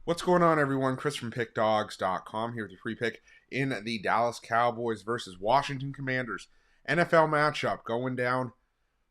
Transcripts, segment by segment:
What's going on, everyone? Chris from Pickdawgz.com here with your free pick in the Dallas Cowboys versus Washington Commanders NFL matchup going down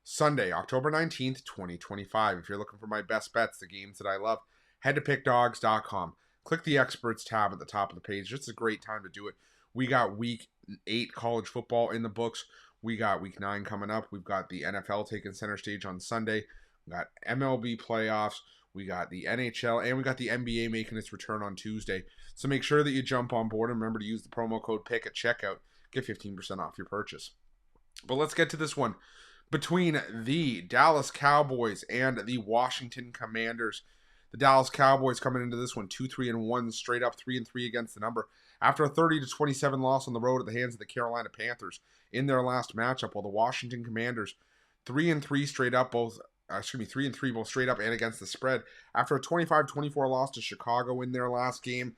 Sunday, October 19th, 2025. If you're looking for my best bets, the games that I love, head to Pickdawgz.com. Click the Experts tab at the top of the page. Just a great time to do it. We got Week 8 college football in the books. We got Week 9 coming up. We've got the NFL taking center stage on Sunday. We got MLB playoffs. We got the NHL, and we got the NBA making its return on Tuesday. So make sure that you jump on board and remember to use the promo code PICK at checkout. Get 15% off your purchase. But let's get to this one. Between the Dallas Cowboys and the Washington Commanders. The Dallas Cowboys coming into this one 2-3-1, straight up 3-3 against the number. After a 30-27 loss on the road at the hands of the Carolina Panthers in their last matchup, while the Washington Commanders 3-3 straight up, 3-3 both straight up and against the spread. After a 25-24 loss to Chicago in their last game,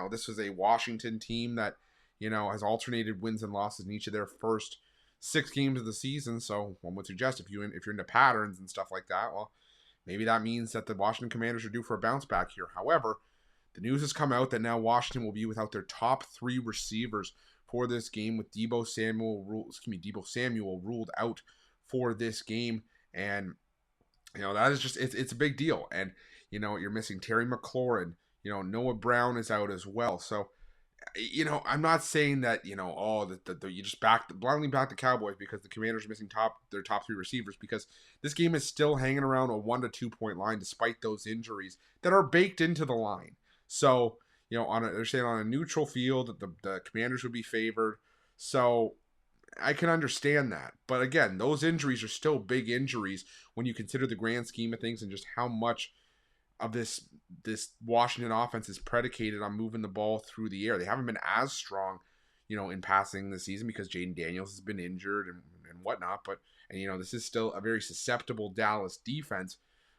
this was a Washington team that, has alternated wins and losses in each of their first 6 games of the season. So one would suggest if you're into patterns and stuff like that, well, maybe that means that the Washington Commanders are due for a bounce back here. However, the news has come out that now Washington will be without their top 3 receivers for this game, with Deebo Samuel ruled out for this game. And that is just, it's a big deal. And, you're missing Terry McLaurin. Noah Brown is out as well. So, I'm not saying that, you just blindly back the Cowboys because the Commanders are missing their top 3 receivers, because this game is still hanging around a 1 to 2 point line despite those injuries that are baked into the line. So, they're saying on a neutral field that the Commanders would be favored. So I can understand that. But again, those injuries are still big injuries when you consider the grand scheme of things and just how much of this Washington offense is predicated on moving the ball through the air. They haven't been as strong, in passing this season because Jaden Daniels has been injured and whatnot. But this is still a very susceptible Dallas defense.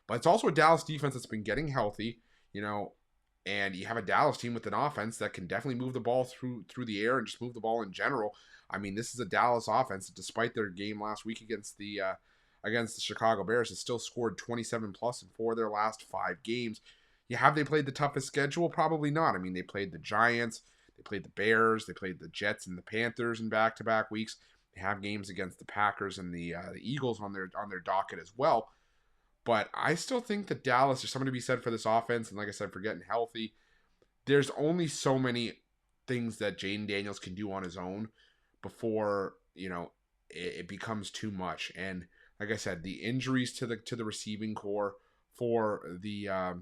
But it's also a Dallas defense that's been getting healthy, and you have a Dallas team with an offense that can definitely move the ball through the air and just move the ball in general. I mean, this is a Dallas offense that, despite their game last week against the Chicago Bears, has still scored 27 plus in 4 of their last 5 games. Have they played the toughest schedule? Probably not. I mean, they played the Giants, they played the Bears, they played the Jets and the Panthers in back-to-back weeks. They have games against the Packers and the Eagles on their docket as well. But I still think that Dallas, there's something to be said for this offense, and like I said, for getting healthy. There's only so many things that Jaden Daniels can do on his own before it becomes too much. And like I said, the injuries to the receiving core for the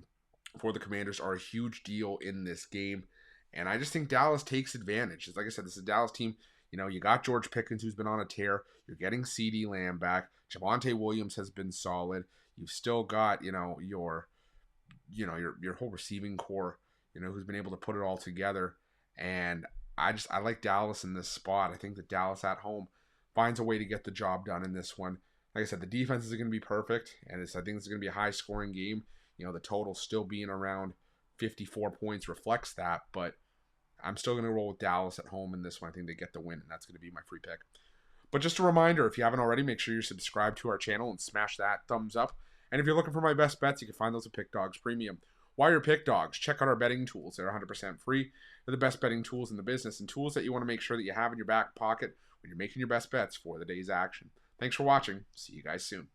Commanders are a huge deal in this game, and I just think Dallas takes advantage. Like I said, this is a Dallas team. You got George Pickens, who's been on a tear. You're getting CeeDee Lamb back. Javonte Williams has been solid. You've still got your whole receiving core, who's been able to put it all together. And I like Dallas in this spot. I think that Dallas at home finds a way to get the job done in this one. Like I said, the defense is going to be perfect, and I think it's going to be a high-scoring game. The total still being around 54 points reflects that, but I'm still going to roll with Dallas at home in this one. I think they get the win, and that's going to be my free pick. But just a reminder, if you haven't already, make sure you're subscribed to our channel and smash that thumbs up. And if you're looking for my best bets, you can find those at Pickdawgz Premium. While you're Pickdawgz, check out our betting tools. They're 100% free. They're the best betting tools in the business, and tools that you want to make sure that you have in your back pocket when you're making your best bets for the day's action. Thanks for watching. See you guys soon.